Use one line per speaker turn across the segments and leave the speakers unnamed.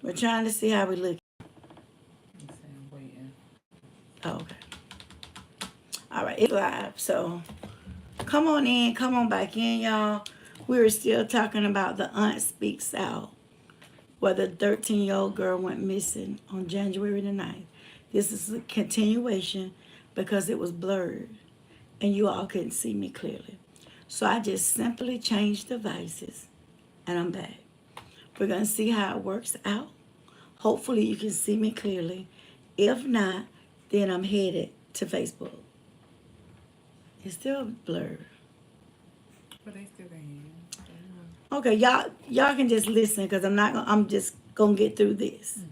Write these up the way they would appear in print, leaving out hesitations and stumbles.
We're trying to see how we look.
I'm waiting.
Oh, okay. All right, it's live. So come on in, come on back in, y'all. We were still talking about the aunt speaks out, where the 13-year-old girl went missing on January the 9th. This is a continuation because it was blurred and you all couldn't see me clearly. So I just simply changed devices and I'm back. We're going to see how it works out. Hopefully you can see me clearly. If not, then I'm headed to Facebook. It's still blurred.
But they still can hear you.
Okay, y'all can just listen because I'm just gonna get through this.
Yeah.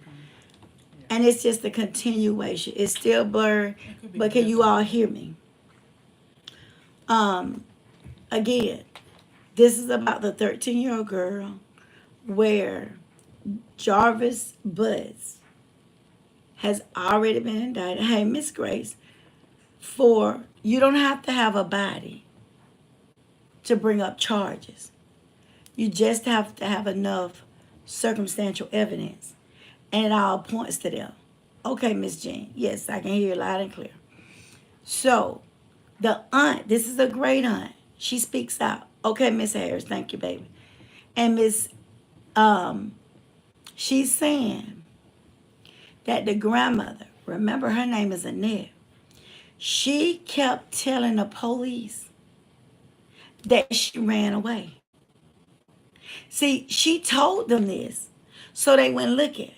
And it's just a continuation. It's still blurred,
It could be
but can you
different.
all hear me? Um, Again, this is about the 13-year-old girl where Jarvis Buds has already been indicted. Hey, Miss Grace, for you don't have to have a body to bring up charges. You just have to have enough circumstantial evidence, and it all points to them. Okay, Miss Jean. Yes, I can hear you loud and clear. So, the aunt, this is a great aunt. She speaks out. Okay, Miss Harris, thank you, baby. And Miss, um, she's saying that the grandmother, remember her name is Annette, she kept telling the police that she ran away. See, she told them this so they went looking.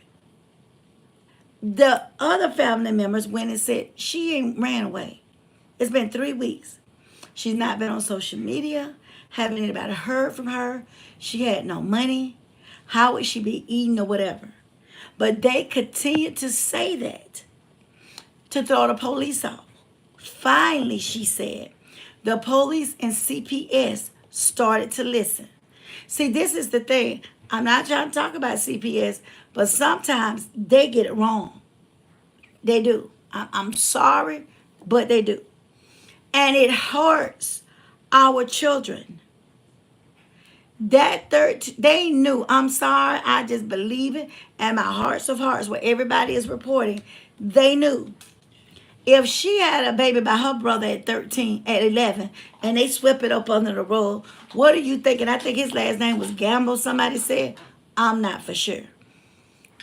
The other family members went and said she ain't ran away. It's been 3 weeks. She's not been on social media. Haven't anybody heard from her. She had no money. How would she be eating or whatever? But they continued to say that to throw the police off. Finally, she said, the police and CPS started to listen. See, this is the thing. I'm not trying to talk about CPS, but sometimes they get it wrong. They do. I'm sorry, but they do. And it hurts our children. They knew, I'm sorry, I just believe it, and my hearts of hearts, where everybody is reporting, they knew. If she had a baby by her brother at 13, at 11, and they swept it up under the rug, what are you thinking? I think his last name was Gamble, somebody said. I'm not for sure.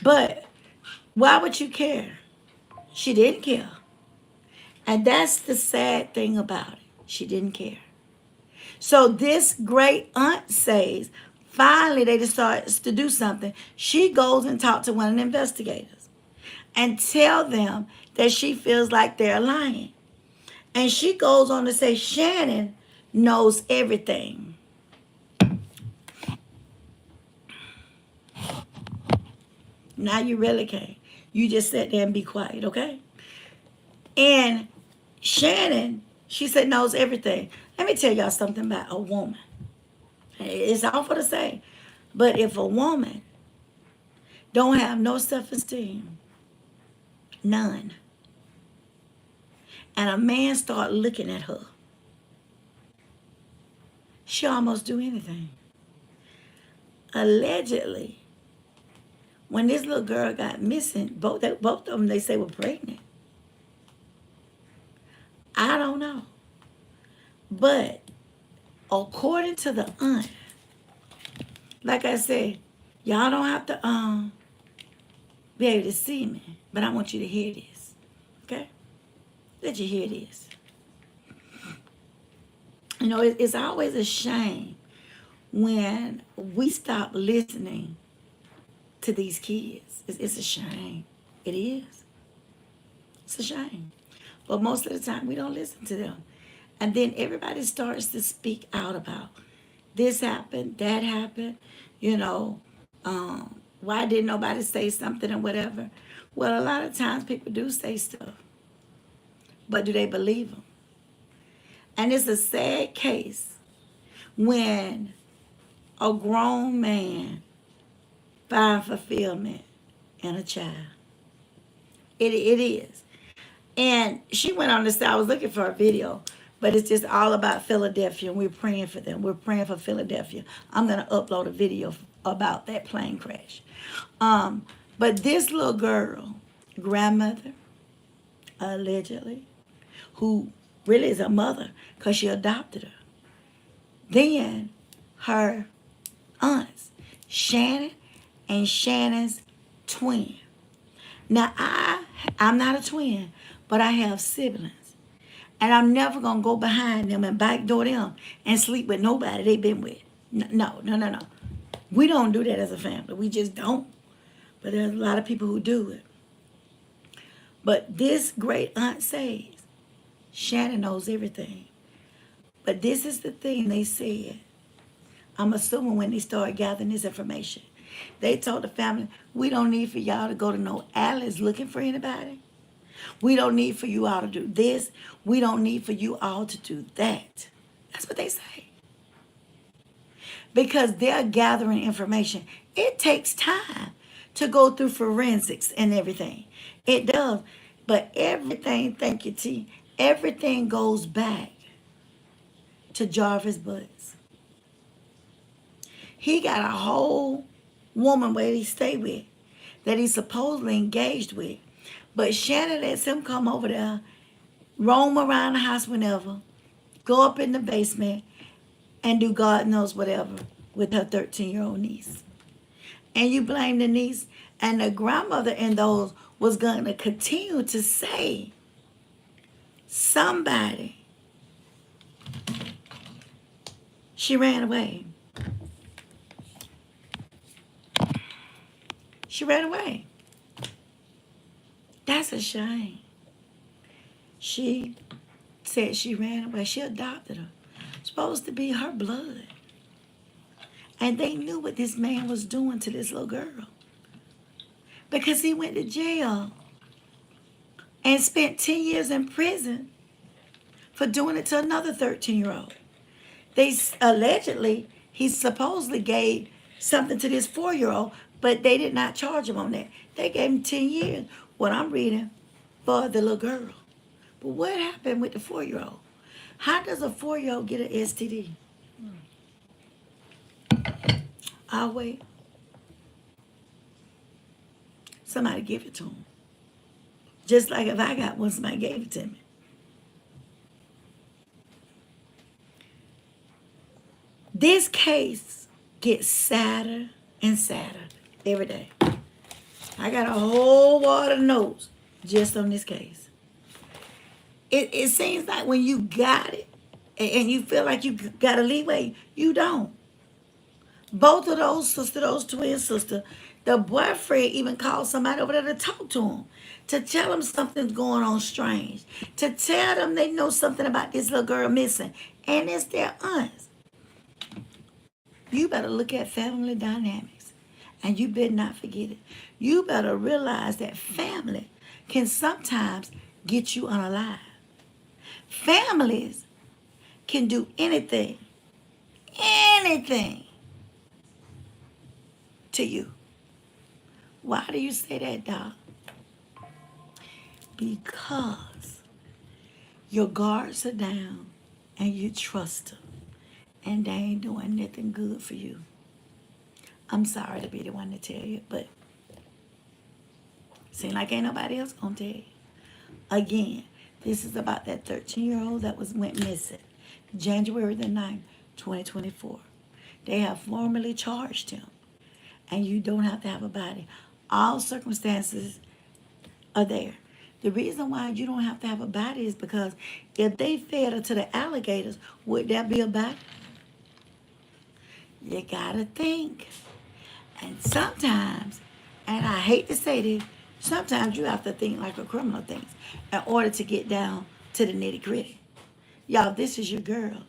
But why would you care? She didn't care. And that's the sad thing about it. She didn't care. So this great aunt says, finally they decide to do something. She goes and talks to one of the investigators and tell them that she feels like they're lying. And she goes on to say Shannon knows everything. Now you really can't. You just sit there and be quiet, okay? And Shannon, she said, knows everything. Let me tell y'all something about a woman. It's awful to say, but if a woman don't have no self-esteem, none, and a man start looking at her, she'll almost do anything. Allegedly, when this little girl got missing, both of them, they say, were pregnant. I don't know. But according to the aunt, like I said, y'all don't have to be able to see me, but I want you to hear this. Okay? Let you hear this. You know, it's always a shame when we stop listening to these kids. It's a shame. It is. It's a shame. But most of the time, we don't listen to them. And then everybody starts to speak out about this happened, that happened, you know, why didn't nobody say something or whatever. Well, a lot of times people do say stuff, but do they believe them? And it's a sad case when a grown man finds fulfillment in a child. It is. And she went on to say, I was looking for a video, but it's just all about Philadelphia, and we're praying for them. We're praying for Philadelphia. I'm going to upload a video about that plane crash. But this little girl, grandmother, allegedly, who really is a mother because she adopted her. Then her aunts, Shannon and Shannon's twin. Now I'm not a twin, but I have siblings. And I'm never gonna go behind them and backdoor them and sleep with nobody they been with. No, no, no, no. We don't do that as a family. We just don't. But there's a lot of people who do it. But this great aunt says, Shannon knows everything. But this is the thing they said. I'm assuming when they started gathering this information. They told the family, we don't need for y'all to go to no alleys looking for anybody. We don't need for you all to do this. We don't need for you all to do that. That's what they say. Because they're gathering information. It takes time to go through forensics and everything. It does. But everything, thank you, T, everything goes back to Jarvis Butts. He got a whole woman where he stayed with that he's supposedly engaged with. But Shannon lets him come over there, roam around the house whenever, go up in the basement, and do God knows whatever with her 13-year-old niece. And you blame the niece, and the grandmother and those was going to continue to say, somebody, she ran away. She ran away. That's a shame. She said she ran away. She adopted her. Supposed to be her blood. And they knew what this man was doing to this little girl. Because he went to jail and spent 10 years in prison for doing it to another 13-year-old. They allegedly, he supposedly gave something to this 4-year-old, but they did not charge him on that. They gave him 10 years, what I'm reading, for the little girl. But what happened with the 4-year-old? How does a 4-year-old get an STD? I'll wait. Somebody give it to him. Just like if I got one, somebody gave it to me. This case gets sadder and sadder every day. I got a whole wad of notes just on this case. It seems like when you got it and you feel like you got a leeway, you don't. Both of those sisters, those twin sisters, the boyfriend even called somebody over there to talk to him, to tell them something's going on strange, to tell them they know something about this little girl missing, and it's their aunts. You better look at family dynamics, and you better not forget it. You better realize that family can sometimes get you unalive. Families can do anything to you. Why do you say that, Doc? Because your guards are down and you trust them, and they ain't doing nothing good for you. I'm sorry to be the one to tell you, but seems like ain't nobody else gonna tell you. Again, this is about that 13-year-old that went missing January the 9th, 2024. They have formally charged him, and you don't have to have a body. All circumstances are there. The reason why you don't have to have a body is because if they fed her to the alligators, would that be a body? You gotta think. And sometimes, and I hate to say this, sometimes you have to think like a criminal thinks in order to get down to the nitty gritty. Y'all, this is your girl.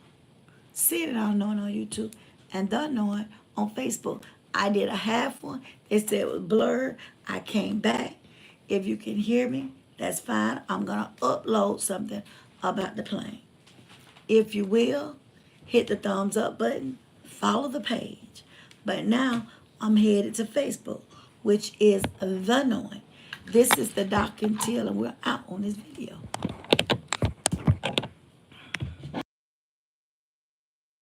See it all knowing on YouTube and the knowing on Facebook. I did a half one. It said it was blurred. I came back. If you can hear me, that's fine. I'm going to upload something about the plane. If you will, hit the thumbs up button. Follow the page. But now I'm headed to Facebook, which is The Knowing. This is the Doc and Till, and we're out on this video.